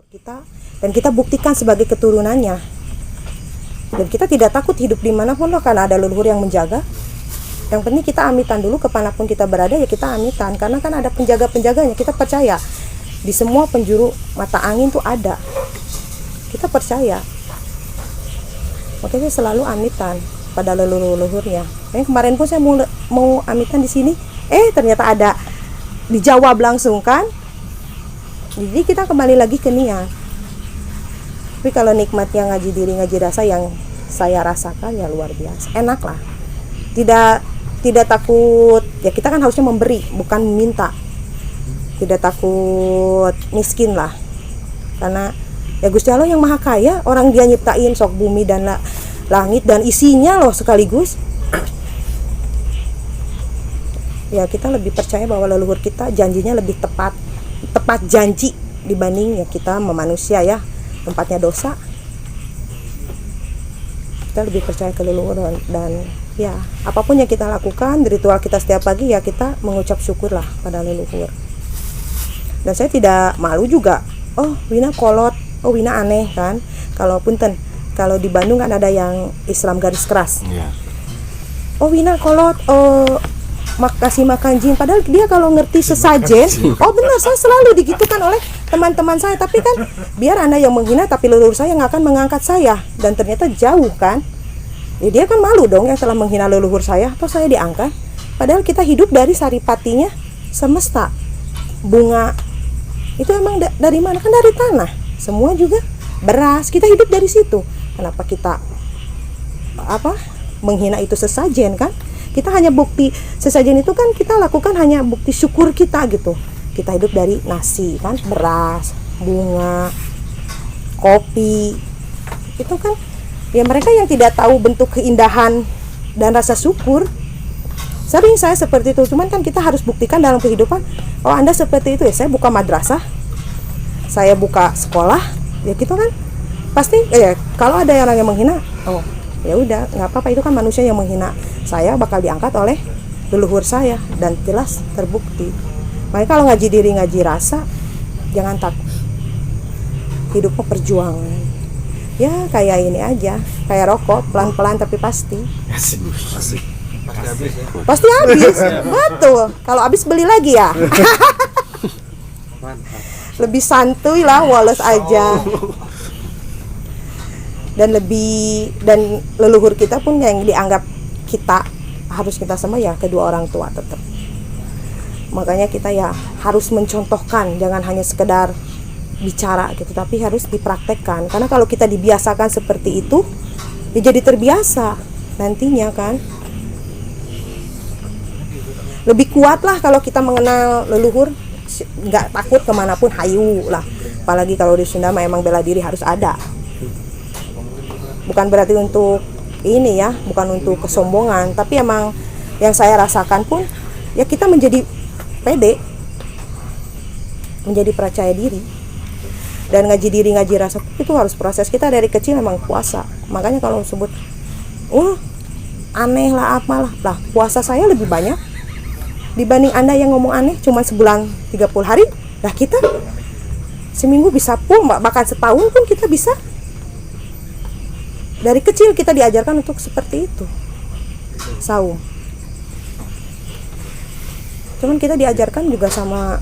kita, dan kita buktikan sebagai keturunannya. Dan kita tidak takut hidup dimanapun loh, karena ada leluhur yang menjaga. Yang penting kita amitan dulu, kemanapun kita berada ya kita amitan, karena kan ada penjaga-penjaganya. Kita percaya di semua penjuru mata angin tuh ada, kita percaya. Makanya selalu amitan pada leluhur-leluhurnya. Kemarin pun saya mau amitan di sini, ternyata ada, dijawab langsung kan. Jadi kita kembali lagi ke niat. Tapi kalau nikmatnya ngaji diri, ngaji rasa yang saya rasakan ya luar biasa, enak lah. Tidak takut, ya kita kan harusnya memberi, bukan meminta. Tidak takut miskin lah, karena ya Gusti Allah yang maha kaya, orang dia nyiptain sok bumi dan langit dan isinya loh sekaligus. Ya kita lebih percaya bahwa leluhur kita janjinya lebih tepat janji dibanding ya kita manusia ya, tempatnya dosa. Kita lebih percaya ke leluhur, dan ya apapun yang kita lakukan di ritual kita setiap pagi ya kita mengucap syukur lah pada leluhur. Dan saya tidak malu juga, oh Wina kolot, oh Wina aneh kan. Kalau di Bandung kan ada yang Islam garis keras, oh Wina kolot, oh kasih makan jin, padahal dia kalau ngerti sesajen, oh benar, saya selalu digitukan oleh teman-teman saya. Tapi kan biar Anda yang menghina, tapi leluhur saya nggak akan mengangkat saya, dan ternyata jauh kan. Ya, dia kan malu dong yang telah menghina leluhur saya, atau saya diangkat. Padahal kita hidup dari saripatinya semesta. Bunga itu emang dari mana? Kan dari tanah. Semua juga beras, kita hidup dari situ. Kenapa kita menghina itu sesajen kan? Kita hanya bukti sesajen itu kan kita lakukan hanya bukti syukur kita gitu. Kita hidup dari nasi kan, beras, bunga, kopi. Itu kan ya mereka yang tidak tahu bentuk keindahan dan rasa syukur. Sering saya seperti itu, cuman kan kita harus buktikan dalam kehidupan. Oh Anda seperti itu ya, saya buka madrasah, saya buka sekolah, ya gitu kan. Pasti kalau ada orang yang menghina, oh ya udah nggak apa-apa, itu kan manusia yang menghina, saya bakal diangkat oleh leluhur saya, dan jelas terbukti. Makanya kalau ngaji diri ngaji rasa, jangan takut. Hidupnya perjuangan. Ya kayak ini aja, kayak rokok, pelan-pelan tapi pasti. Pasti habis. Betul. Kalau habis beli lagi ya. Lebih santuy lah, woles aja. Dan leluhur kita pun yang dianggap kita harus kita sama ya kedua orang tua tetap. Makanya kita ya harus mencontohkan, jangan hanya sekedar bicara gitu, tapi harus dipraktekkan. Karena kalau kita dibiasakan seperti itu, ya jadi terbiasa nantinya kan. Lebih kuat lah kalau kita mengenal leluhur, nggak takut kemanapun, hayu lah. Apalagi kalau di Sunda emang bela diri harus ada. Bukan berarti untuk ini ya, bukan untuk kesombongan, tapi emang yang saya rasakan pun ya kita menjadi pede, menjadi percaya diri. Dan ngaji diri ngaji rasa itu harus proses. Kita dari kecil memang puasa, makanya kalau sebut aneh lah apalah, puasa saya lebih banyak dibanding Anda yang ngomong aneh cuma sebulan 30 hari. Lah kita seminggu bisa full, bahkan setahun pun kita bisa. Dari kecil kita diajarkan untuk seperti itu, saum. Cuman kita diajarkan juga sama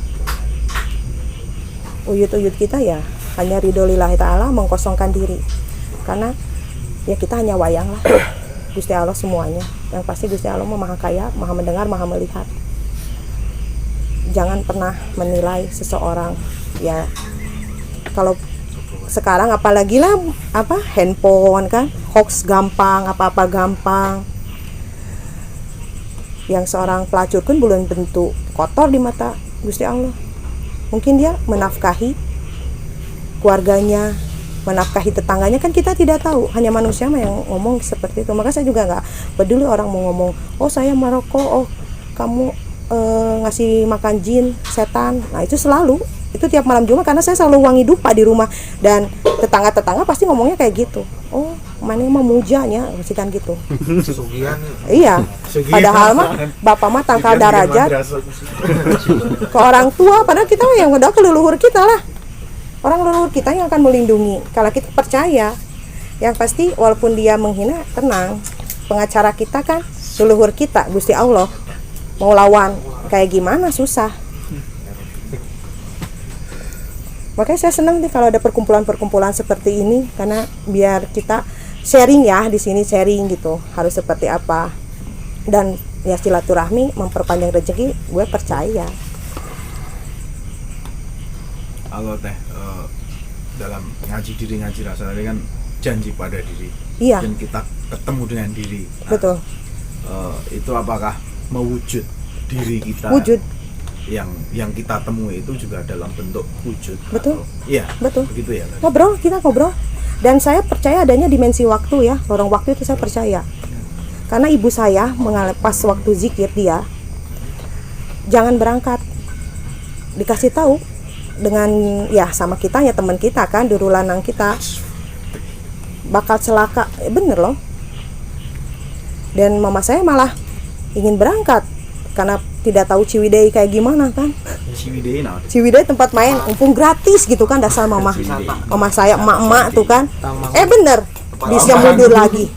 uyut-uyut kita ya, hanya ridho lillahi ta'ala, mengkosongkan diri. Karena ya kita hanya wayang lah. Gusti Allah semuanya. Yang pasti Gusti Allah maha kaya, maha mendengar, maha melihat. Jangan pernah menilai seseorang ya. Kalau sekarang apalagi lah handphone kan, hoax gampang, apa-apa gampang. Yang seorang pelacur pun belum tentu kotor di mata Gusti Allah. Mungkin dia menafkahi keluarganya, menafkahi tetangganya, kan kita tidak tahu. Hanya manusia yang ngomong seperti itu. Maka saya juga nggak peduli orang mau ngomong, oh saya merokok, oh kamu ngasih makan jin, setan. Nah itu selalu, itu tiap malam Jumat, karena saya selalu wangi dupa di rumah, dan tetangga-tetangga pasti ngomongnya kayak gitu. Oh mana memujanya, pasti kan gitu. Iya, padahal mah bapak mah tangkal darajat ke orang tua, padahal kita yang udah ke leluhur kita lah. orang leluhur kita yang akan melindungi. Kalau kita percaya, yang pasti walaupun dia menghina, tenang. Pengacara kita kan leluhur kita, Gusti Allah. Mau lawan kayak gimana susah. Makanya saya senang nih kalau ada perkumpulan-perkumpulan seperti ini, karena biar kita sharing ya di sini, sharing gitu harus seperti apa, dan ya silaturahmi memperpanjang rezeki, gue percaya. Kalau teh dalam ngaji diri ngaji rasa tadi kan janji pada diri, Iya. dan kita ketemu dengan diri. Nah, Betul. Itu apakah mewujud diri kita? Wujud. Yang kita temui itu juga dalam bentuk wujud. Betul. Iya. Betul. Begitu ya. Tadi? Kita ngobrol. Dan saya percaya adanya dimensi waktu ya, lorong waktu itu saya percaya. Karena ibu saya pas waktu zikir dia, jangan berangkat. Dikasih tahu dengan ya sama kita ya, teman kita kan, duru lanang kita bakal celaka. Bener loh. Dan mama saya malah ingin berangkat karena tidak tahu Ciwidey kayak gimana kan. Ciwidey nah. Ciwidey tempat main mumpung gratis gitu kan, dasar mama saya emak-emak tuh kan. Bener bisa mundur lagi.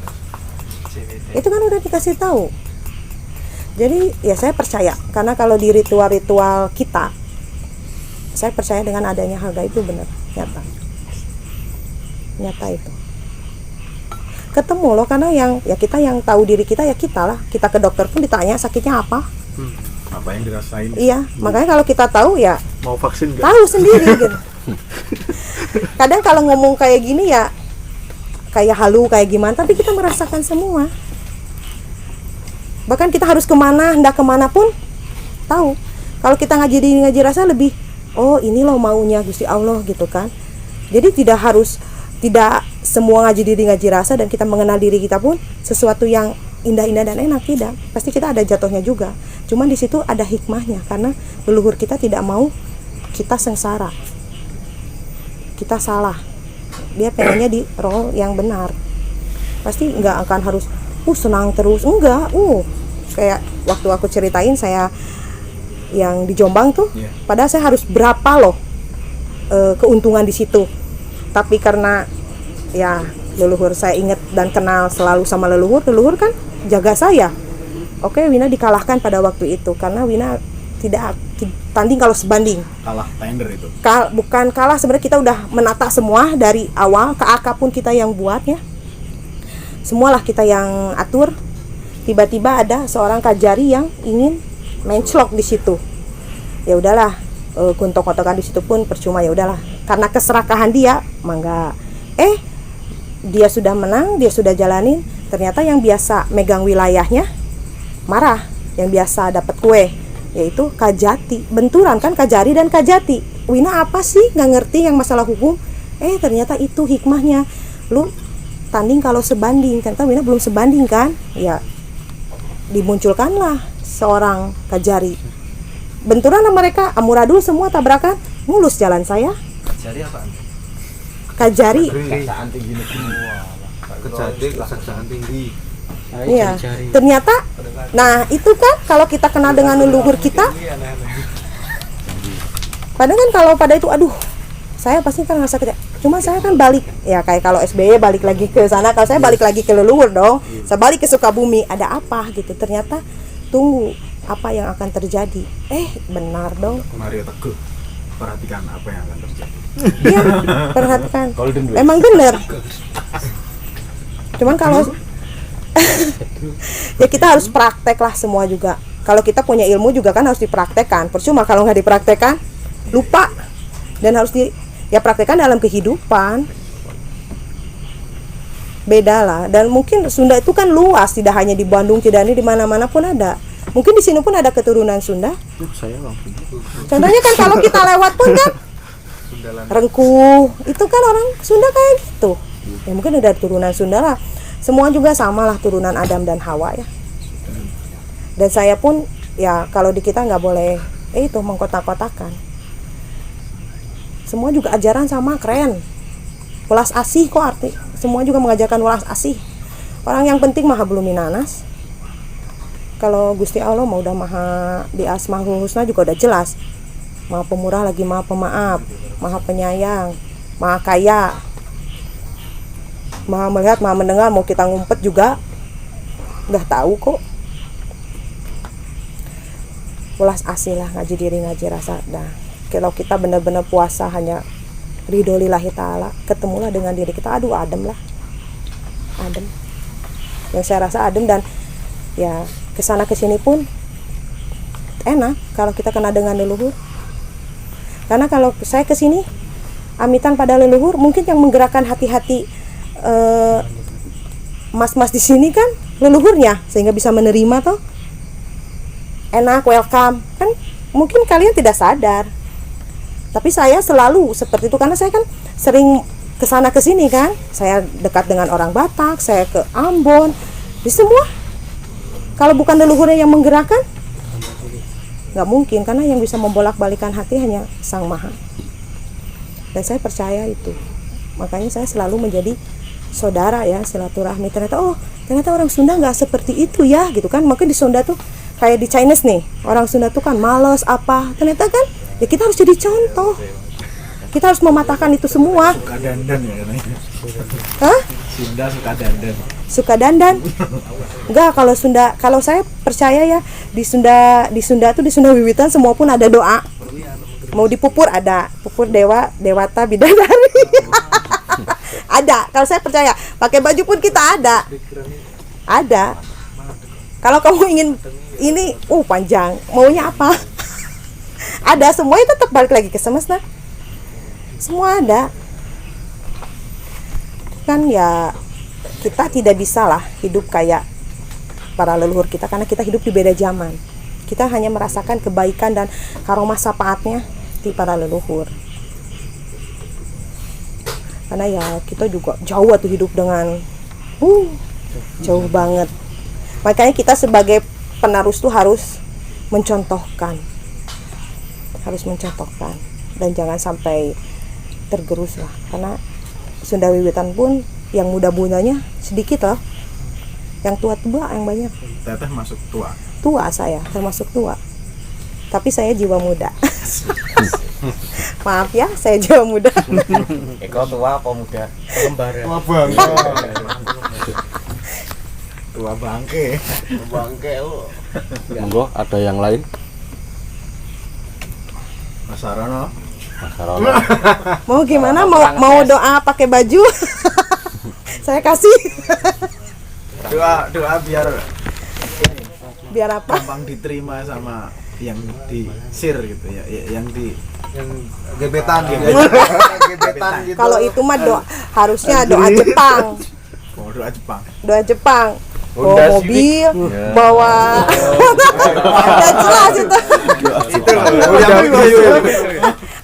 Itu kan udah dikasih tahu. Jadi ya saya percaya, karena kalau di ritual-ritual kita, saya percaya dengan adanya hal gaib itu benar, nyata itu. Ketemu loh, karena yang ya kita yang tahu diri kita ya kita lah. Kita ke dokter pun ditanya sakitnya apa. Apa yang dirasain? Iya, makanya kalau kita tahu ya mau vaksin gak? tahu sendiri gitu. Kadang kalau ngomong kayak gini ya kayak halu kayak gimana, tapi kita merasakan semua. Bahkan kita harus kemana, hendak kemana pun tahu. Kalau kita ngaji rasa lebih, oh ini loh maunya Gusti Allah gitu kan. Jadi tidak semua ngaji rasa dan kita mengenal diri kita pun sesuatu yang indah-indah dan enak, tidak. Pasti kita ada jatuhnya juga. Cuman di situ ada hikmahnya, karena leluhur kita tidak mau kita sengsara, kita salah. Dia pengennya di role yang benar. Pasti nggak akan harus senang terus, enggak. Kayak waktu aku ceritain saya yang di Jombang tuh, padahal saya harus berapa loh keuntungan di situ. Tapi karena ya leluhur saya ingat dan kenal selalu sama leluhur kan jaga saya. Oke, Wina dikalahkan pada waktu itu karena Wina tidak tanding kalau sebanding. Kalah tender itu. Bukan kalah, sebenarnya kita udah menata semua dari awal, ke akar pun kita yang buatnya. Semualah kita yang atur. Tiba-tiba ada seorang kajari yang ingin menclok di situ. Ya udahlah, gontok-gontokan di situ pun percuma, ya udahlah. Karena keserakahan dia, mangga. Dia sudah menang, dia sudah jalanin. Ternyata yang biasa megang wilayahnya marah, yang biasa dapat kue, yaitu Kajati. Benturan kan Kajari dan Kajati. Wina apa sih nggak ngerti yang masalah hukum? Ternyata itu hikmahnya. Lu tanding kalau sebanding, ternyata Wina belum sebanding kan? Ya dimunculkanlah seorang Kajari. Benturan sama mereka, amburadul semua tabrakan, mulus jalan saya. Kajari apa? Kajari. Kejaksaan tinggi negeri. Kejaksaan tinggi. Iya. Ternyata, nah itu kan kalau kita kenal dengan leluhur kita. Padahal kan kalau pada itu, aduh, saya pasti kan ngerasa kecil. Cuma saya kan balik, ya kayak kalau SBY balik lagi ke sana, kalau saya balik lagi ke leluhur dong. Saya balik ke Sukabumi, ada apa gitu. Ternyata tunggu apa yang akan terjadi. Benar dong. Mario Teguh, perhatikan apa yang akan terjadi. Iya, perhatikan. Emang benar. Cuman kalau ya kita harus praktek lah semua juga. Kalau kita punya ilmu juga kan harus dipraktekkan. Percuma kalau nggak dipraktekkan, lupa. Dan harus praktekkan dalam kehidupan. Beda lah. Dan mungkin Sunda itu kan luas, tidak hanya di Bandung, tidak hanya di mana-mana pun ada. Mungkin di sini pun ada keturunan Sunda. Saya langsung. Contohnya kan kalau kita lewat pun kan Rengku, itu kan orang Sunda kayak gitu. Ya mungkin udah turunan Sunda lah. Semua juga sama lah, turunan Adam dan Hawa ya. Dan saya pun ya kalau di kita nggak boleh itu mengkotak-kotakan. Semua juga ajaran sama, keren. Welas asih kok arti. Semua juga mengajarkan welas asih. Orang yang penting maha belum minanas. Kalau Gusti Allah mau udah maha di asmaul husna juga udah jelas. Maha Pemurah lagi Maha Pemaaf, Maha Penyayang, Maha Kaya, Maha Melihat, Maha Mendengar. Mau kita ngumpet juga udah tahu kok. Ulas asih lah ngaji diri ngaji rasa. Nah, kalau kita benar-benar puasa hanya ridho lillahi ta'ala, ketemulah dengan diri kita. Aduh, adem lah, adem. Yang saya rasa adem, dan ya kesana kesini pun enak kalau kita kena dengan leluhur. Karena kalau saya kesini amitan pada leluhur, mungkin yang menggerakkan hati-hati mas-mas di sini kan leluhurnya, sehingga bisa menerima toh. Enak, welcome kan. Mungkin kalian tidak sadar, tapi saya selalu seperti itu karena saya kan sering kesana kesini kan. Saya dekat dengan orang Batak, saya ke Ambon, di semua. Kalau bukan leluhurnya yang menggerakkan, nggak mungkin, karena yang bisa membolak-balikan hati hanya Sang Maha. Dan saya percaya itu. Makanya saya selalu menjadi saudara ya, silaturahmi. Ternyata orang Sunda nggak seperti itu ya gitu kan. Mungkin di Sunda tuh kayak di Chinese nih, orang Sunda tuh kan males apa. Ternyata kan ya kita harus jadi contoh. Kita harus mematahkan itu semua. Suka dandan ya katanya. Hah? Sunda suka dandan. Suka dandan? Enggak, kalau Sunda, kalau saya percaya ya di Sunda tuh, di Sunda Wiwitan semua pun ada doa. Mau dipupur ada, pupur dewa, dewata, bidadari. Ada, kalau saya percaya. Pakai baju pun kita ada. Ada. Kalau kamu ingin ini panjang, maunya apa? Ada, semuanya tetap balik lagi ke semesta. Semua ada. Kan ya kita tidak bisa lah hidup kayak para leluhur kita, karena kita hidup di beda zaman. Kita hanya merasakan kebaikan dan karomah syafaatnya di para leluhur. Karena ya kita juga jauh tuh hidup dengan jauh banget. Makanya kita sebagai penerus tuh harus mencontohkan. Harus mencontohkan dan jangan sampai tergerus lah, karena Sunda Wiwitan pun yang muda-mudanya sedikit loh, yang tua-tua yang banyak. Teteh masuk tua. Tua saya, termasuk tua. Tapi saya jiwa muda. Maaf ya, saya jiwa muda. Eko tua apa muda? Kembar. Tua bangke. Tua bangke. Bangke Monggo, ada yang lain? Mas Sarono. Mas Sarono. Mau gimana? Mau doa pakai baju? Saya kasih. Doa biar Apa? gampang diterima sama yang di sir gitu ya, yang gebetan gitu. Kalau itu mah harusnya doa Jepang. doa Jepang. Doa Jepang. Bawa Honda mobil, bawa dan jelas itu. Itu loh.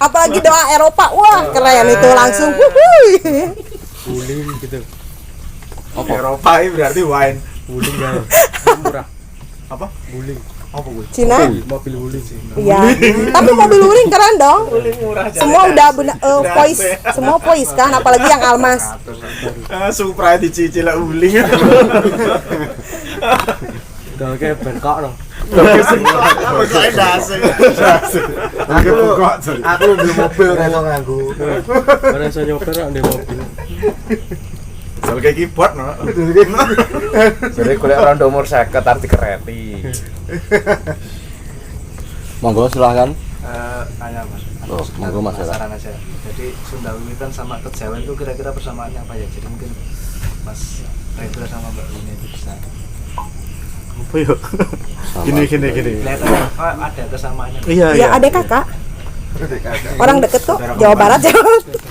Apalagi doa Eropa, wah keren itu langsung. Guling gitu. Eropa ini berarti wine. Guling ya. Murah. Apa? Guling. Apa gue? Cina? Mobil guling sih. Iya. Tapi mobil uling keren dong. Murah. Semua udah voice, semua voice kan, apalagi yang Almas. Supra dicicil uling. Udah kayak bengkok dong. Pokoknya dasar. Aku di mobil kalau nganggu. Mana saya nyoper di mobil. Soal kayak keyboard no. Jadi kuliah orang umur 50 arti kereti. Monggo silahkan. Tanya Mas. Oh, monggo Mas. Penasaran aja. Jadi Sunda Wiwitan sama kejawen itu kira-kira persamaannya apa ya? Jadi mungkin Mas Rendra sama Mbak Lina itu bisa. Apa yuk? Gini. Kelihatannya ada kesamaannya. Iya. Ya adek kakak. Orang deket kok, Jawa Barat.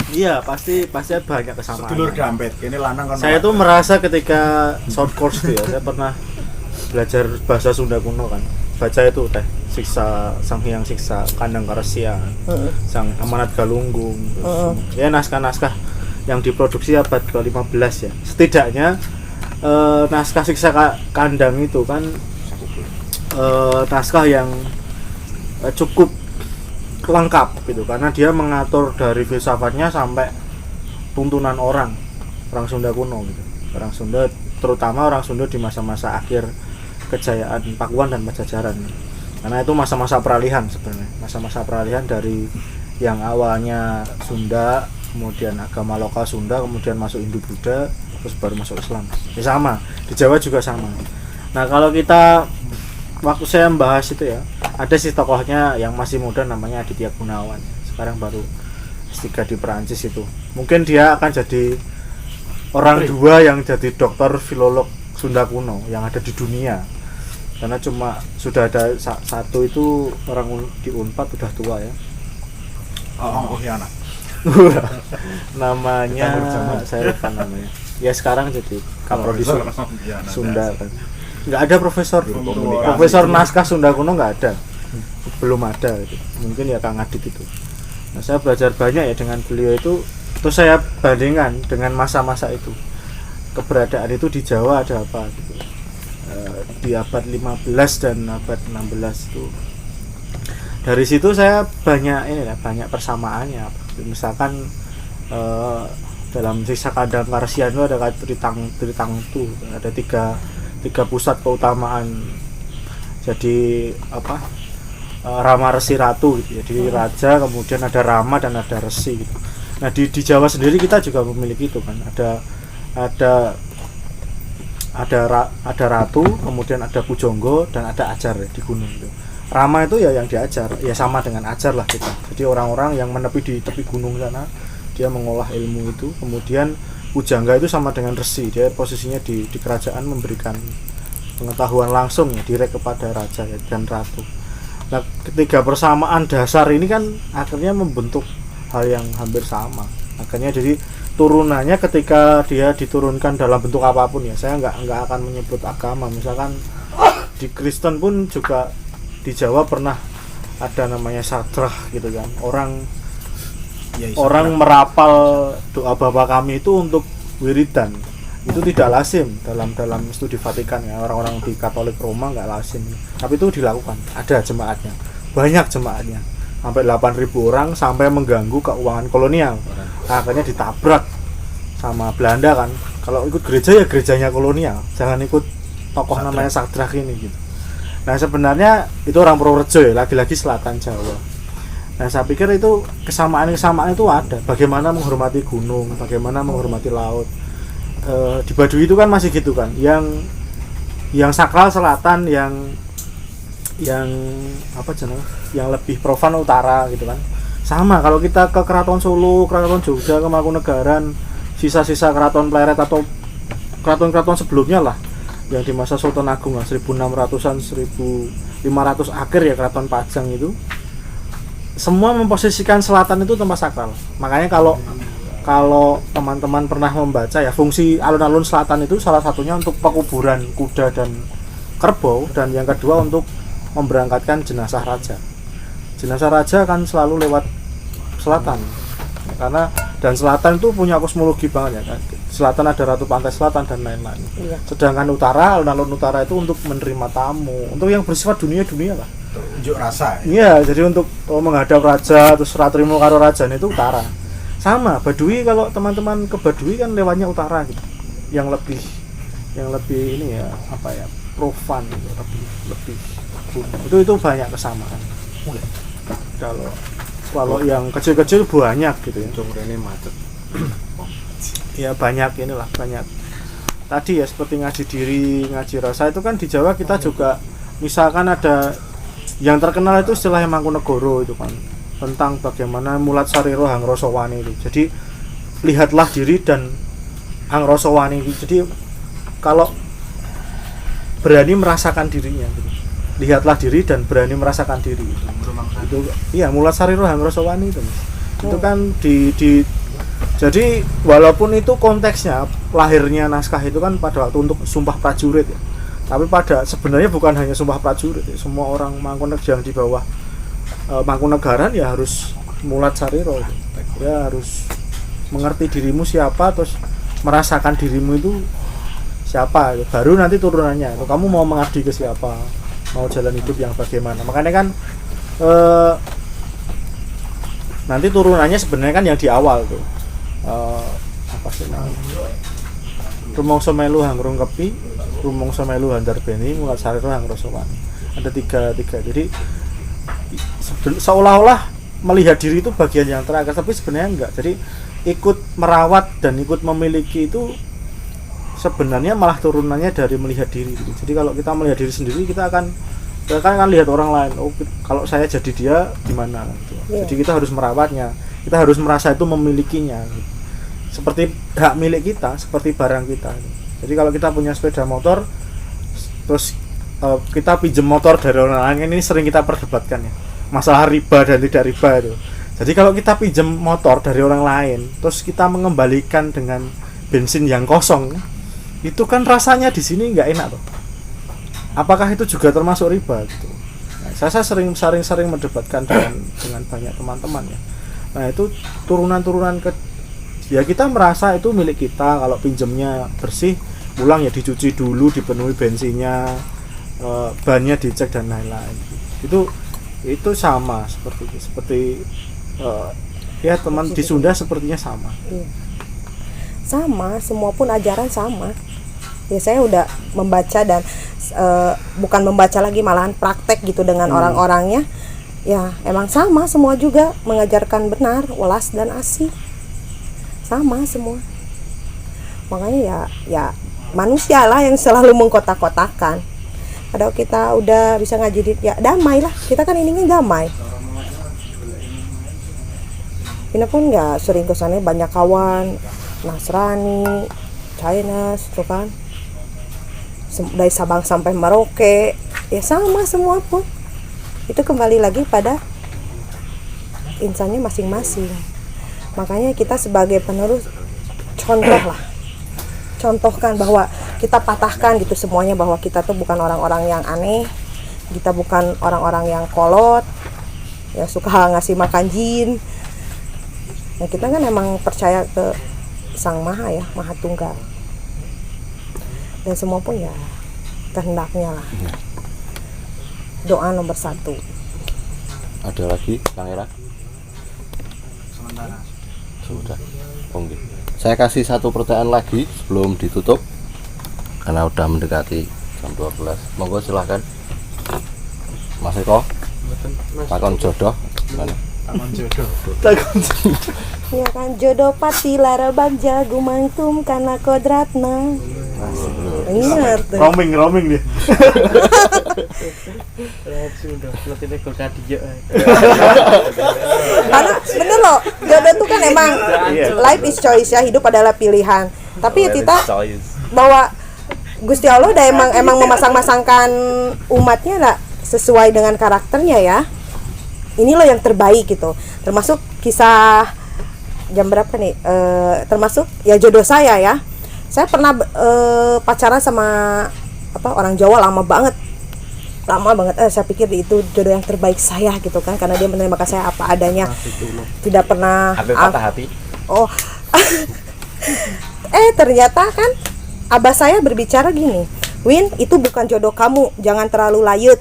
Iya, pasti banyak kesamaan. Sedulur dampet. Ini lanang kan. Saya tuh merasa ketika short course tuh ya, saya pernah belajar bahasa Sunda kuno kan. Baca itu teh siksa Sang Hyang Siksa, Kandang Karesya, Sang Amanat Galunggung, ya naskah-naskah yang diproduksi abad ke-15 ya. Setidaknya naskah Siksa Kandang itu kan naskah yang cukup lengkap gitu, karena dia mengatur dari filsafatnya sampai tuntunan orang Sunda kuno gitu. Orang Sunda, terutama orang Sunda di masa-masa akhir kejayaan Pakuan dan Pajajaran. Karena itu masa-masa peralihan sebenarnya, masa-masa peralihan dari yang awalnya Sunda, kemudian agama lokal Sunda, kemudian masuk Hindu-Buddha, terus baru masuk Islam. Ya sama, di Jawa juga sama. Nah kalau kita, waktu saya membahas itu ya, ada sih tokohnya yang masih muda namanya Aditya Gunawan, sekarang baru S3 di Perancis itu. Mungkin dia akan jadi orang dua yang jadi dokter filolog Sunda kuno yang ada di dunia. Karena cuma sudah ada satu itu orang di Unpad udah tua ya. Oh ya anak. Namanya saya lupa namanya. Ya sekarang jadi Kaprodi Sunda kan. Nggak ada profesor naskah Sunda kuno nggak ada. Belum ada gitu. Mungkin ya Kang Adit itu. Nah, saya belajar banyak ya dengan beliau itu. Terus saya bandingkan dengan masa-masa itu. Keberadaan itu di Jawa ada apa gitu. Di abad 15 dan abad 16 itu. Dari situ saya banyak persamaannya. Misalkan dalam Siksa Kadang Karesian itu ada Tritangtu, ada tiga pusat keutamaan. Jadi Rama Resi Ratu gitu ya. Jadi raja, kemudian ada Rama dan ada Resi gitu. Nah di Jawa sendiri kita juga memiliki itu kan. Ada ratu, kemudian ada pujangga dan ada ajar ya, di gunung itu. Rama itu ya yang diajar, ya sama dengan ajar lah kita. Jadi orang-orang yang menepi di tepi gunung sana, dia mengolah ilmu itu. Kemudian pujangga itu sama dengan resi, dia posisinya di kerajaan memberikan pengetahuan langsung ya direct kepada raja ya, dan ratu. Nah, ketiga persamaan dasar ini kan akhirnya membentuk hal yang hampir sama. Akhirnya jadi turunannya ketika dia diturunkan dalam bentuk apapun ya, saya nggak akan menyebut agama. Misalkan di Kristen pun juga di Jawa pernah ada namanya sadrah gitu kan, orang merapal doa Bapa Kami itu untuk wiridan. Itu tidak lazim dalam studi Vatikan ya, orang-orang di Katolik Roma nggak lazim, tapi itu dilakukan, ada jemaatnya, banyak jemaatnya sampai 8.000 orang, sampai mengganggu keuangan kolonial. Akhirnya ditabrak sama Belanda kan. Kalau ikut gereja ya gerejanya kolonial, jangan ikut tokoh namanya Sadrah ini gitu. Nah sebenarnya itu orang Purworejo ya, lagi-lagi selatan Jawa. Nah saya pikir itu kesamaan itu ada. Bagaimana menghormati gunung, bagaimana menghormati laut. Di Baduy itu kan masih gitu kan, yang sakral selatan, yang lebih profan utara gitu kan. Sama kalau kita ke Keraton Solo, Keraton Jogja, ke Mangkunegaran, sisa-sisa Keraton Pleret atau keraton-keraton sebelumnya lah, yang di masa Sultan Agung 1600-an 1500 akhir ya, Keraton Pajang itu semua memposisikan selatan itu tempat sakral. Makanya kalau teman-teman pernah membaca ya, fungsi alun-alun selatan itu salah satunya untuk pekuburan kuda dan kerbau, dan yang kedua untuk memberangkatkan jenazah raja. Jenazah raja kan selalu lewat selatan, karena dan selatan itu punya kosmologi banget ya kan. Selatan ada Ratu Pantai Selatan dan lain-lain. Iya. Sedangkan utara, alun-alun utara itu untuk menerima tamu, untuk yang bersifat dunia lah. Unjuk rasa. Iya, jadi untuk menghadap raja, terus ratrimo karo rajan itu utara. Sama Baduy, kalau teman-teman ke Baduy kan lewatnya utara gitu. Yang lebih ini ya, profan gitu, lebih itu banyak kesamaan. Kalau yang kecil-kecil banyak gitu ya. Ini macet. Ya banyak tadi ya, seperti ngaji diri, ngaji rasa itu kan di Jawa kita juga, misalkan ada yang terkenal itu istilahnya Mangkunegoro itu kan, tentang bagaimana mulat sariro hangrosowani itu. Jadi lihatlah diri dan hangrosowani itu. Jadi kalau berani merasakan dirinya gitu. Lihatlah diri dan berani merasakan diri itu iya, mulat sariro hangrosowani itu itu kan jadi walaupun itu konteksnya lahirnya naskah itu kan pada waktu untuk sumpah prajurit ya, tapi sebenarnya bukan hanya sumpah prajurit ya. Semua orang Mangkunegaran yang di bawah Mangkunegaran ya harus mulat sariro ya, harus mengerti dirimu siapa, terus merasakan dirimu itu siapa, baru nanti turunannya itu kamu mau mengabdi ke siapa, mau jalan hidup yang bagaimana. Makanya kan nanti turunannya sebenarnya kan yang di awal tuh apa sih namanya, rumangsa melu hangrung kepi, rumangsa melu handarbeni, mulat sariro hangrosowani. ada tiga. Jadi seolah-olah melihat diri itu bagian yang terakhir, tapi sebenarnya enggak. Jadi ikut merawat dan ikut memiliki itu sebenarnya malah turunannya dari melihat diri gitu. Jadi kalau kita melihat diri sendiri, kita akan lihat orang lain. Oh, kalau saya jadi dia gimana gitu. Jadi kita harus merawatnya, kita harus merasa itu memilikinya gitu. Seperti hak milik kita, seperti barang kita gitu. Jadi kalau kita punya sepeda motor terus kita pinjam motor dari orang lain, ini sering kita perdebatkan ya, masalah riba dan tidak riba itu. Jadi kalau kita pinjam motor dari orang lain terus kita mengembalikan dengan bensin yang kosong, itu kan rasanya di sini nggak enak tuh. Apakah itu juga termasuk riba gitu? Nah, saya sering mendebatkan dengan banyak teman-teman ya. Nah, itu turunan ke ya, kita merasa itu milik kita. Kalau pinjamnya bersih, pulang ya dicuci dulu, dipenuhi bensinnya, bannya dicek dan lain-lain. Itu sama seperti ya teman di Sunda sepertinya sama. Sama, semua pun ajaran sama. Ya saya udah membaca dan bukan membaca lagi, malahan praktek gitu dengan orang-orangnya. Ya emang sama semua juga mengajarkan benar, welas dan asih. Sama semua. Makanya ya manusia lah yang selalu mengkotak-kotakan. Kalau kita udah bisa ngaji ya damai lah. Kita kan ingin damai. Ini pun nggak sering kesana, banyak kawan Nasrani, Chinese, tuh kan. Dari Sabang sampai Merauke, ya sama semua pun. Itu kembali lagi pada insannya masing-masing. Makanya kita sebagai penerus contohkan bahwa kita patahkan gitu semuanya, bahwa kita tuh bukan orang-orang yang aneh, kita bukan orang-orang yang kolot, ya suka ngasih makan jin. Nah, kita kan emang percaya ke Sang Maha ya, Maha Tunggal. Dan semua pun ya kehendaknya lah. Doa nomor 1. Ada lagi, Kang Era? Sementara. Sudah. Oke. Saya kasih satu pertanyaan lagi sebelum ditutup karena udah mendekati jam 12. Monggo silahkan. Mas Eko. Takon jodoh. Mana? Takon jodoh. Ya kan, jodoh pati lara bagja gumangtum karena kodratna. Bener tuh. Roaming dia. Sudah, nanti nego kadiyo. Karena bener loh, jodoh tuh kan emang life is choice ya, hidup adalah pilihan. Tapi ya kita bahwa Gusti Allah udah emang memasang-masangkan umatnya lah sesuai dengan karakternya ya. Ini loh yang terbaik gitu. Termasuk kisah jam berapa nih? Termasuk ya jodoh saya ya. Saya pernah pacaran sama orang Jawa lama banget. Saya pikir itu jodoh yang terbaik saya gitu kan, karena dia menerima saya apa adanya. Tidak pernah patah hati. Oh. Ternyata kan abah saya berbicara gini, Win, itu bukan jodoh kamu, jangan terlalu layut.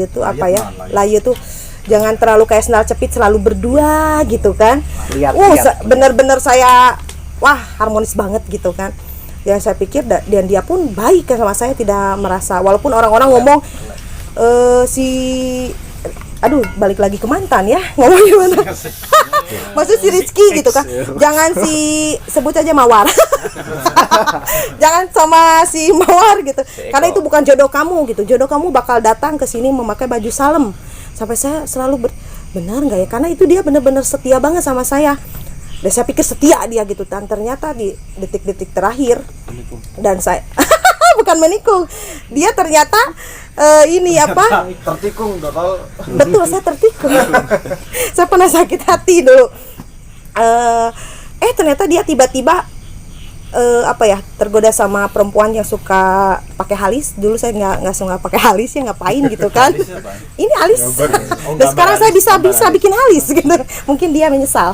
Tuh apa ya? Layut tuh jangan terlalu kayak sendal cepit selalu berdua gitu kan. Bener-bener saya harmonis banget gitu kan. Yang saya pikir dan dia pun baik kan sama saya, tidak merasa, walaupun orang-orang ngomong balik lagi ke mantan ya, ngomong gimana? Maksud si Rizky gitu kan. Jangan sebut aja Mawar. Jangan sama si Mawar gitu. Karena itu bukan jodoh kamu gitu. Jodoh kamu bakal datang ke sini memakai baju salem. Sampai saya selalu benar enggak ya? Karena itu dia benar-benar setia banget sama saya. Dan saya pikir setia dia gitu, dan ternyata di detik-detik terakhir dan saya bukan menikung, dia ternyata Tertikung total. betul, saya tertikung. Saya pernah sakit hati dulu. Ternyata dia tiba-tiba tergoda sama perempuan yang suka pakai alis. Dulu saya nggak suka pakai alis ya, ngapain gitu kan. Ini alis. Dan sekarang saya bisa bikin alis gitu. Mungkin dia menyesal.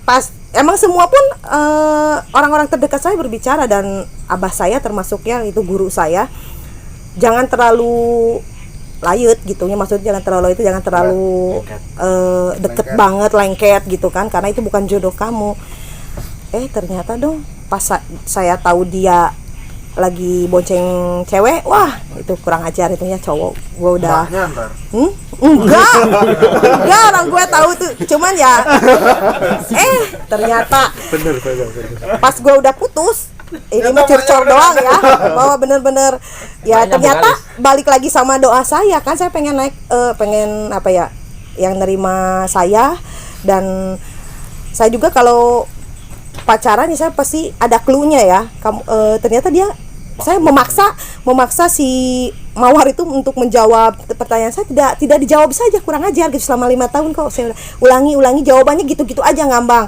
Pas emang semua pun orang-orang terdekat saya berbicara, dan abah saya termasuk yang itu guru saya. Jangan terlalu layut gitu ya, maksudnya jangan terlalu deket banget, lengket gitu kan, karena itu bukan jodoh kamu. Ternyata dong pas saya tahu dia lagi bonceng cewek, wah itu kurang ajar itunya cowok. Gue udah enggak orang gue tahu tuh, cuman ya ternyata bener. pas gue udah putus, ini mah curcol doang ya, bahwa bener-bener ya ternyata balik lagi sama doa saya kan, saya pengen naik pengen apa ya, yang nerima saya. Dan saya juga kalau pacaran ya saya pasti ada clue-nya ya. Ternyata saya memaksa si Mawar itu untuk menjawab pertanyaan saya, tidak dijawab saja, kurang ajar gitu selama 5 tahun kok. Saya ulangi jawabannya gitu-gitu aja ngambang.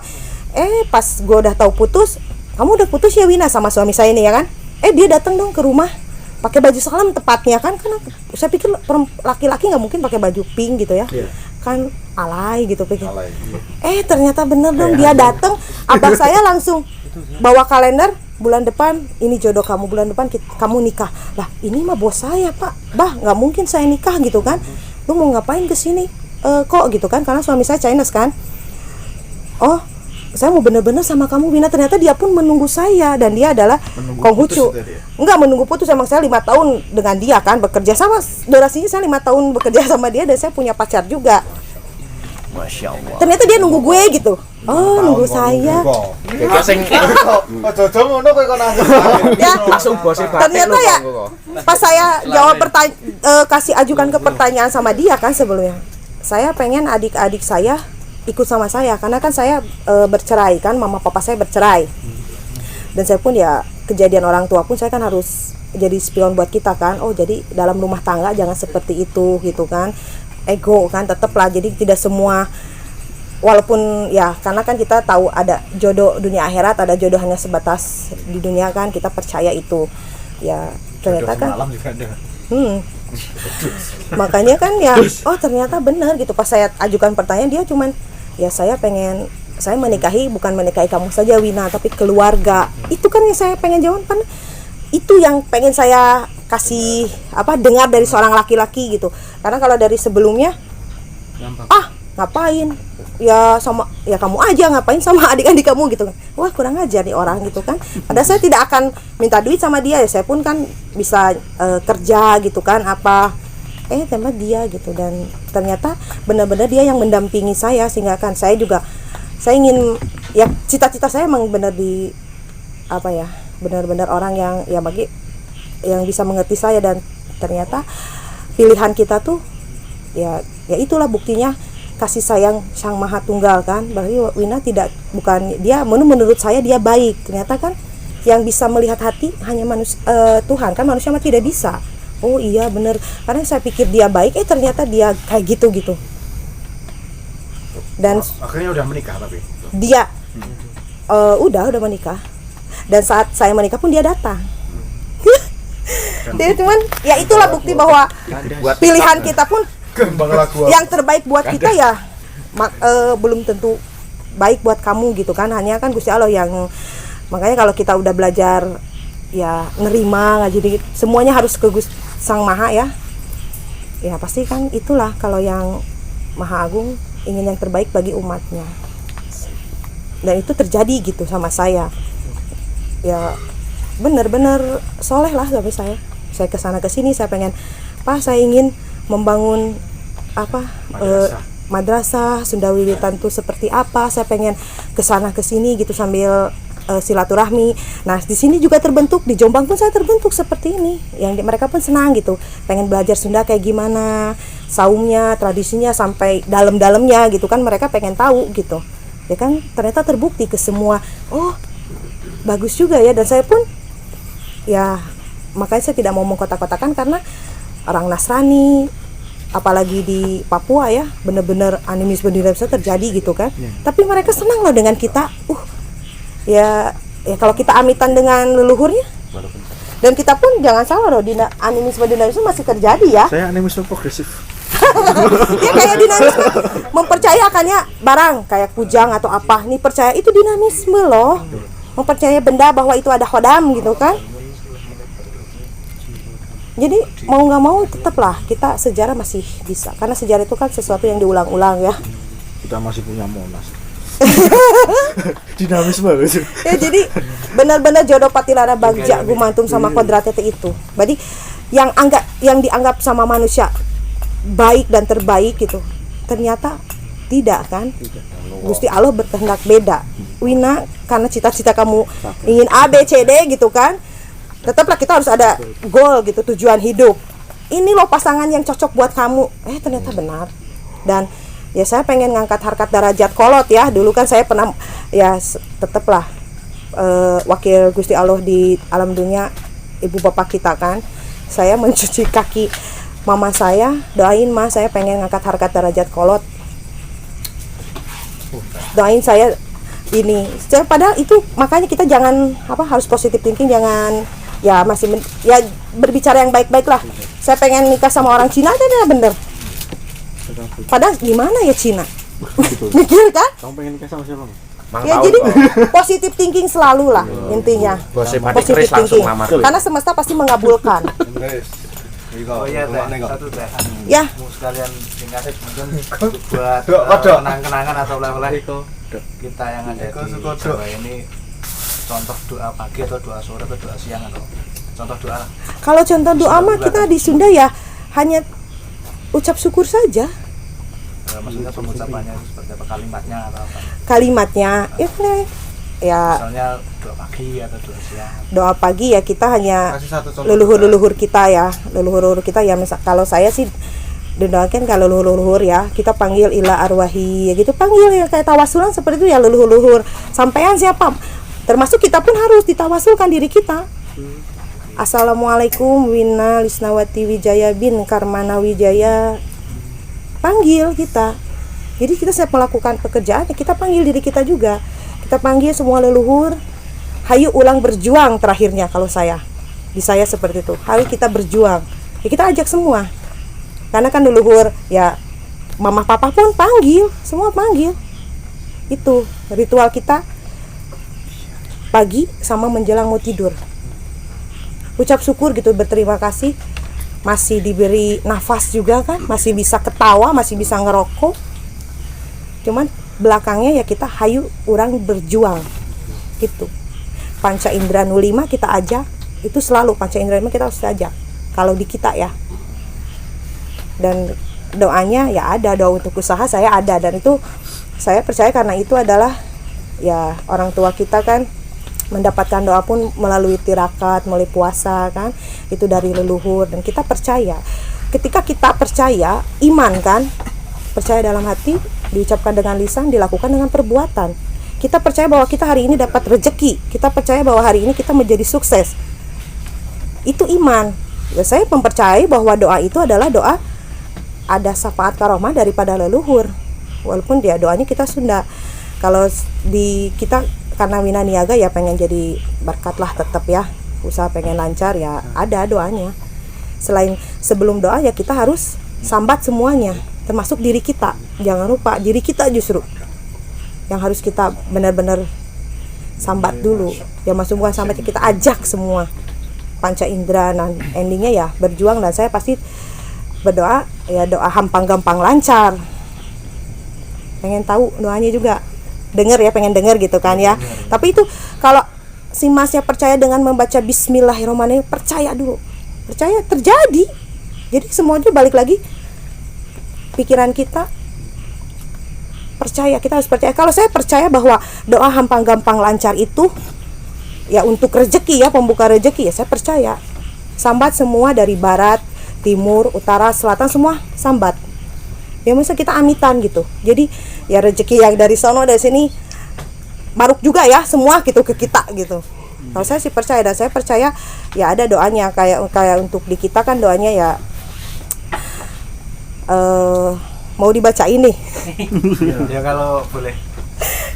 Pas gue udah tahu putus, kamu udah putus ya Wina sama suami saya ini ya kan? Dia datang dong ke rumah pakai baju salam tepatnya kan, karena saya pikir laki-laki nggak mungkin pakai baju pink gitu ya. Kan alay gitu pikir. Ternyata bener dong, dia datang, abang saya langsung bawa kalender, bulan depan ini jodoh kamu, bulan depan kamu nikah. Lah ini mah bos saya pak, nggak mungkin saya nikah gitu kan. Lu mau ngapain kesini kok gitu kan, karena suami saya Chinese kan. Oh saya mau bener-bener sama kamu Wina. Ternyata dia pun menunggu saya, dan dia adalah Konghucu. Enggak menunggu putus, emang saya 5 tahun dengan dia kan, bekerja sama, durasinya saya 5 tahun bekerja sama dia, dan saya punya pacar juga. Masya Allah. Ternyata dia nunggu gue gitu. Nunggu saya. Ya, Langsung bosnya batin ternyata loh, ya Bang. pas saya jawab kasih ajukan ke pertanyaan sama dia kan sebelumnya, saya pengen adik-adik saya ikut sama saya, karena kan saya bercerai kan, mama papa saya bercerai, dan saya pun ya kejadian orang tua pun saya kan harus jadi spion buat kita kan. Jadi dalam rumah tangga jangan seperti itu gitu kan, ego kan tetap lah. Jadi tidak semua, walaupun ya karena kan kita tahu ada jodoh dunia akhirat, ada jodoh hanya sebatas di dunia kan, kita percaya itu ya. Ternyata kan makanya kan ya, ternyata benar gitu. Pas saya ajukan pertanyaan, dia cuman ya saya menikahi, bukan menikahi kamu saja Wina, tapi keluarga. Itu kan yang saya pengen jawab kan, itu yang pengen saya kasih dengar dari seorang laki-laki gitu. Karena kalau dari sebelumnya ngapain ya sama ya kamu aja, ngapain sama adik-adik kamu gitu kan. Wah kurang ajar nih orang gitu kan. Padahal saya tidak akan minta duit sama dia ya, saya pun kan bisa kerja gitu kan tema dia gitu. Dan ternyata benar-benar dia yang mendampingi saya, sehingga kan saya ingin ya, cita-cita saya emang benar benar-benar orang yang bisa mengerti saya. Dan ternyata pilihan kita tuh ya itulah buktinya kasih sayang Sang Maha Tunggal kan. Berarti Wina bukan dia, menurut saya dia baik. Ternyata kan yang bisa melihat hati hanya Tuhan kan, manusia mah tidak bisa. Oh iya bener, karena saya pikir dia baik, ternyata dia kayak gitu. Dan akhirnya udah menikah tapi dia udah menikah. Dan saat saya menikah pun dia datang. Dia cuman ya itulah bukti bahwa pilihan kita pun yang terbaik buat kita ya belum tentu baik buat kamu gitu kan. Hanya kan Gusti Allah yang, makanya kalau kita udah belajar ya nerima ngaji dikit, semuanya harus ke Sang Maha ya pasti kan itulah kalau yang Maha Agung ingin yang terbaik bagi umatnya. Dan itu terjadi gitu sama saya ya, benar-benar soleh lah sampai saya kesana kesini. Saya pengen saya ingin membangun madrasah Sunda Wiwitan tuh seperti apa. Saya pengen kesana kesini gitu sambil silaturahmi. Nah di sini juga terbentuk, di Jombang pun saya terbentuk seperti ini, yang mereka pun senang gitu, pengen belajar Sunda kayak gimana, saumnya, tradisinya sampai dalam-dalamnya gitu kan, mereka pengen tahu gitu ya kan. Ternyata terbukti ke semua, bagus juga ya. Dan saya pun ya makanya saya tidak mau mengkotak-kotakan, karena orang Nasrani apalagi di Papua ya, bener-bener animisme dinamisme terjadi gitu kan. Tapi mereka senang loh dengan kita. Ya kalau kita amitan dengan leluhurnya, dan kita pun jangan salah loh, animisme dinamisme masih terjadi ya. Saya animisme progresif. Ya kayak dinamisme, mempercayakannya barang kayak kujang atau apa, nih percaya itu dinamisme loh, mempercayai benda bahwa itu ada khodam gitu kan. Jadi mau nggak mau tetaplah kita sejarah masih bisa, karena sejarah itu kan sesuatu yang diulang-ulang ya. Kita masih punya Monas. Dinamis banget. Ya jadi benar-benar jodoh patilara bagja gumantung sama kodratnya itu. Berarti yang dianggap sama manusia baik dan terbaik gitu, ternyata tidak kan? Gusti Allah berkehendak beda. Wina, karena cita-cita kamu ingin A, B, C, D gitu kan, tetaplah kita harus ada goal gitu, tujuan hidup. Ini loh pasangan yang cocok buat kamu. Ternyata benar. Dan ya saya pengen ngangkat harkat derajat kolot ya. Dulu kan saya pernah ya tetaplah wakil Gusti Allah di alam dunia, ibu bapak kita kan. Saya mencuci kaki mama saya, doain mah saya pengen ngangkat harkat derajat kolot. Doain saya ini. Padahal itu makanya kita jangan harus positive thinking, jangan ya ya berbicara yang baik-baik lah. Saya pengen nikah sama orang Cina aja bener. Padahal gimana ya Cina? Mikir kan? Kamu pengen nikah sama siapa? Ya jadi positive thinking selalu lah intinya. Positive thinking. Karena semesta pasti mengabulkan. Oh iya teh, satu teh. Ya. Mau sekalian dikasih mungkin buat kenang-kenangan atau oleh-oleh kita yang ada di Jawa ini, contoh doa pagi atau doa sore atau doa siang atau contoh doa. Kalau contoh doa mah kita di Sunda ya hanya ucap syukur saja. Maksudnya pengucapannya seperti apa, kalimatnya atau apa? Kalimatnya ya misalnya doa pagi atau doa siang. Doa pagi ya kita hanya leluhur kita ya, leluhur kita ya. Kalau saya sih doakan kalau leluhur ya, kita panggil ila arwahi ya gitu, panggil ya kayak tawasulan seperti itu ya, leluhur sampean siapa, termasuk kita pun harus ditawasulkan diri kita. Assalamualaikum Wina Lisnawati Wijaya bin Karmana Wijaya, panggil kita. Jadi kita siap melakukan pekerjaan, kita panggil diri kita juga. Kita panggil semua leluhur, hayu ulang berjuang terakhirnya kalau di saya seperti itu. Hayu kita berjuang. Ya kita ajak semua. Karena kan leluhur ya mama papa pun panggil, semua panggil. Itu ritual kita pagi sama menjelang mau tidur. Ucap syukur gitu, berterima kasih masih diberi nafas juga kan, masih bisa ketawa, masih bisa ngerokok. Cuman belakangnya ya kita hayu orang berjuang gitu. Panca indera 05 kita ajak, itu selalu panca indera 05 kita harus ajak kalau di kita ya. Dan doanya ya ada, doa untuk usaha saya ada, dan itu saya percaya karena itu adalah ya orang tua kita kan mendapatkan doa pun melalui tirakat, melalui puasa kan, itu dari leluhur. Dan kita percaya, ketika kita percaya, iman kan, percaya dalam hati, diucapkan dengan lisan, dilakukan dengan perbuatan. Kita percaya bahwa kita hari ini dapat rezeki, kita percaya bahwa hari ini kita menjadi sukses, itu iman. Ya, saya mempercayai bahwa doa itu adalah doa ada syafaat karomah daripada leluhur, walaupun dia doanya kita Sunda. Kalau di kita karena Wina Niaga ya pengen jadi berkat lah tetap ya, usaha pengen lancar ya ada doanya. Selain sebelum doa ya kita harus sambat semuanya, termasuk diri kita. Jangan lupa diri kita justru yang harus kita benar-benar sambat dulu. Ya maksud bukan sambat, kita ajak semua panca indera. Nah endingnya ya berjuang, dan saya pasti berdoa ya doa hampang gampang lancar. Pengen tahu doanya juga, dengar ya, pengen dengar gitu kan ya. Tapi itu kalau si masnya percaya dengan membaca Bismillahirrahmanirrahim, percaya dulu, percaya terjadi. Jadi semuanya balik lagi pikiran kita, percaya, kita harus percaya. Kalau saya percaya bahwa doa hampang gampang lancar itu ya untuk rezeki ya, pembuka rezeki ya, saya percaya. Sambat semua dari barat, timur, utara, selatan, semua sambat. Ya masa kita amitan gitu. Jadi ya rezeki yang dari sono dari sini maruk juga ya semua gitu ke kita gitu. Kalau saya sih percaya, dan saya percaya ya ada doanya kayak untuk di kita kan doanya ya mau dibacain nih. Ya kalau boleh.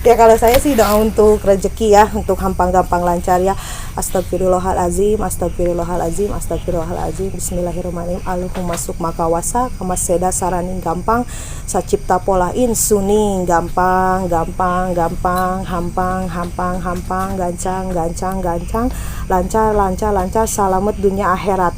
Ya kalau saya sih doa untuk rezeki ya, untuk hampang gampang lancar ya. Astagfirullahalazim, astagfirullahalazim, astagfirullahalazim. Bismillahirrahmanirrahim. Allahumma sukma kawasa kama seda saraning gampang sacipta polain suning gampang gampang gampang hampang hampang hampang gancang gancang gancang lancar lancar lancar salamet dunia akhirat.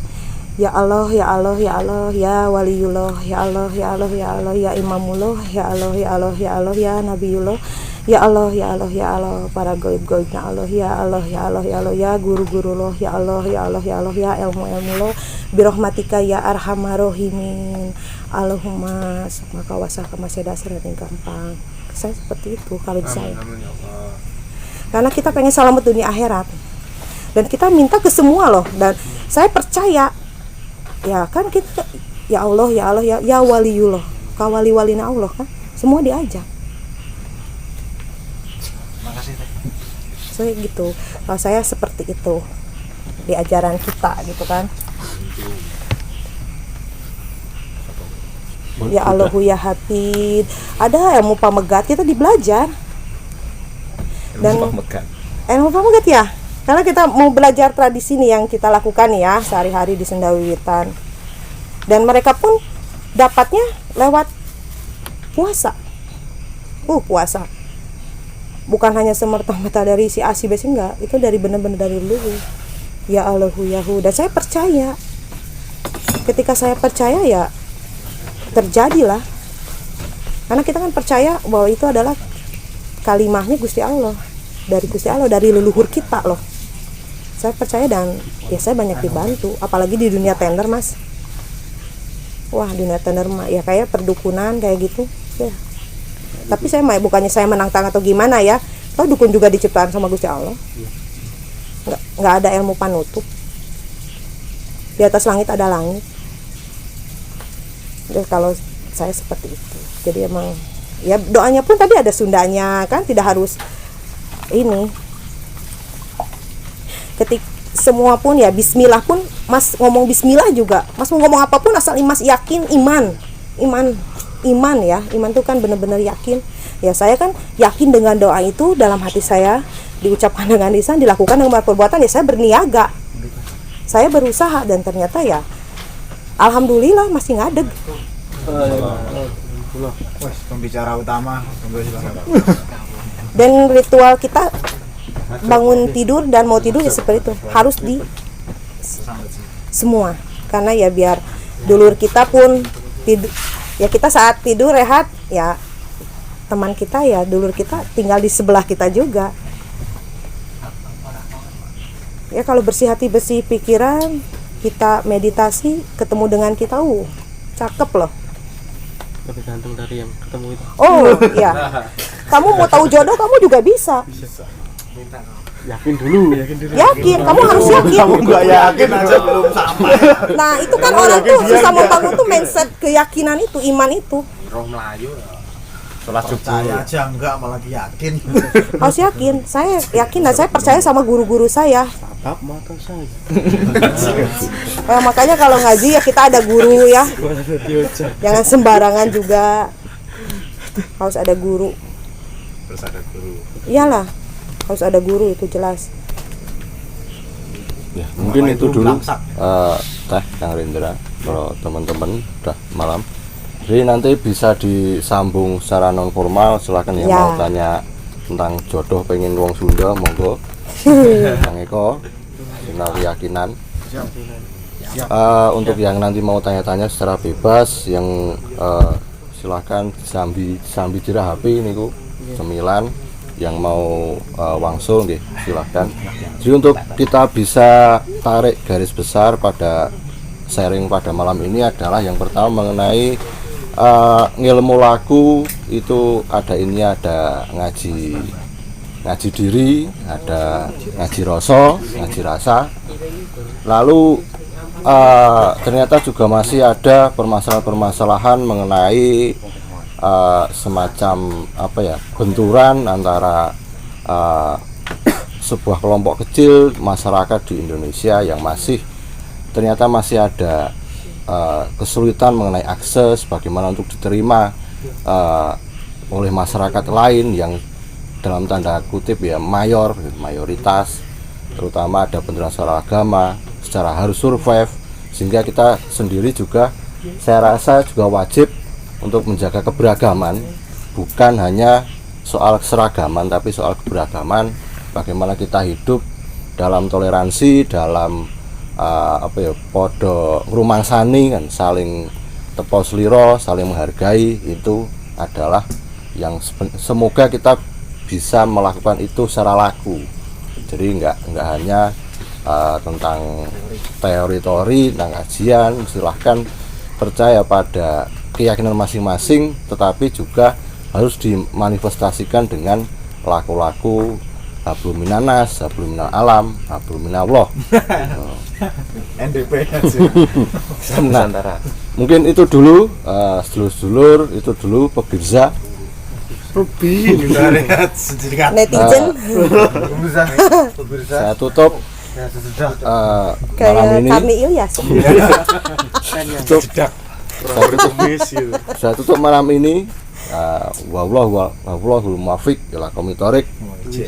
Ya Allah, ya Allah, ya Allah, ya Waliullah, ya Allah, ya Allah, ya Allah, ya Imamullah, ya Allah, ya Allah, ya Allah, ya Nabiullah, Ya Allah, ya Allah, ya Allah, para goib-goibnya Allah, ya Allah, ya Allah, ya Allah, ya guru-guru loh, ya Allah, ya Allah, ya Allah, ya ilmu-ilmu loh, birahmatika ya arhamar rahimin. Allahumma maka wasaka masih dasar yang gampang. Saya seperti itu kalau di saya. Karena kita pengen selamat dunia akhirat. Dan kita minta ke semua loh, dan saya percaya. Ya kan kita, ya Allah, ya Allah, ya waliyullah, kawali-walina Allah kan, semua diajak. Makasih teh. Saya gitu, kalau saya seperti itu di ajaran kita gitu kan. Ya Allahu ya Hafid, ada ilmu pamegat kita dibelajar. Dan ilmu pamegat ya, karena kita mau belajar tradisi nih yang kita lakukan ya sehari-hari di Sendawiwitan. Dan mereka pun dapatnya lewat puasa. Puasa. Bukan hanya semerta-merta dari si A si B, enggak, itu dari benar-benar dari dulu. Ya Allahu Yahu, dan saya percaya. Ketika saya percaya ya terjadilah. Karena kita kan percaya bahwa itu adalah kalimahnya Gusti Allah, dari Gusti Allah, dari leluhur kita loh. Saya percaya dan ya saya banyak dibantu, apalagi di dunia tender Mas. Wah, dunia tender mah ya kayak perdukunan kayak gitu ya. Tapi saya bukannya saya menantang atau gimana ya. Toh dukun juga diciptakan sama Gusti Allah. Nggak ada ilmu panutup. Di atas langit ada langit. Jadi kalau saya seperti itu. Jadi emang ya doanya pun tadi ada Sundanya kan, tidak harus ini. Ketik semua pun ya bismillah pun Mas ngomong bismillah juga. Mas mau ngomong apapun asal Mas yakin iman ya. Iman itu kan benar-benar yakin. Ya saya kan yakin dengan doa itu dalam hati saya, diucapkan dengan lisan, dilakukan dengan perbuatan, ya saya berniaga. Saya berusaha dan ternyata ya alhamdulillah masih ngadeg. Pembicara utama. Dan ritual kita bangun tidur dan mau tidur ya seperti itu. Harus di semua. Karena ya biar dulur kita pun tidur. Ya kita saat tidur rehat ya teman kita ya dulur kita tinggal di sebelah kita juga. Ya kalau bersih hati bersih pikiran, kita meditasi ketemu dengan kita, cakep loh. Tergantung dari yang ketemu itu. Oh iya. Kamu mau tahu jodoh kamu juga bisa. Yakin dulu. Yakin, kamu harus yakin. Kamu nggak yakin aja belum sampai. Nah itu kan orang tuh susah membangun tuh mindset keyakinan itu, iman itu. Roh Melayu. Sholat subuh. Percaya aja enggak, malah yakin. Harus yakin. Saya yakin dan saya percaya sama guru-guru saya. Tatap mata saya. Makanya kalau ngaji ya kita ada guru ya. Jangan sembarangan juga. Harus ada guru. Terus ada guru. Iyalah. Harus ada guru, itu jelas. Ya, mungkin itu dulu Langsak. Teh Kang Rindra, kalau teman-teman udah malam. Jadi nanti bisa disambung secara non formal, silakan yang Ya. mau tanya tentang jodoh pengen wong Sunda, monggo. Kang Eko, Sinar Keyakinan. Untuk yang nanti mau tanya-tanya secara bebas, yang silakan sambi jera HP niku cemilan, yang mau wangsul nggih silakan. Jadi untuk kita bisa tarik garis besar pada sharing pada malam ini adalah yang pertama mengenai ngilmu laku itu ada ngaji diri, ada ngaji rasa, lalu ternyata juga masih ada permasalahan-permasalahan mengenai semacam benturan antara sebuah kelompok kecil masyarakat di Indonesia yang ternyata masih ada kesulitan mengenai akses bagaimana untuk diterima oleh masyarakat lain yang dalam tanda kutip ya mayoritas, terutama ada benturan secara agama, secara harus survive, sehingga kita sendiri juga saya rasa juga wajib untuk menjaga keberagaman, bukan hanya soal keseragaman tapi soal keberagaman, bagaimana kita hidup dalam toleransi, dalam podo ngrumangsani kan, saling tepo sliro, saling menghargai, itu adalah yang semoga kita bisa melakukan itu secara laku. Jadi nggak hanya tentang teori-teori tentang kajian, silahkan percaya pada keyakinan masing-masing, tetapi juga harus dimanifestasikan dengan laku-laku hablum minanas, hablum minal alam, hablum minallah. NDP Nah, mungkin itu dulu sedulur-sedulur, itu dulu pemirsa. Netizen Saya tutup malam kayak ini. Karni Ilyas. Saya tutup malam ini. Wallahul muwaffiq ila aqwamit thoriq.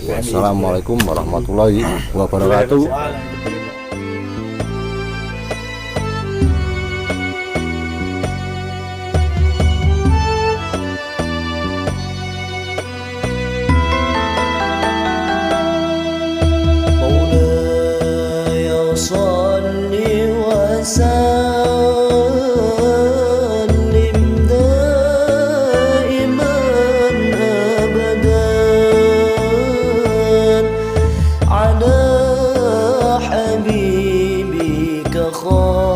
Wassalamualaikum warahmatullahi wabarakatuh. مولاي صل وسلم دائما أبدا على حبيبك خالق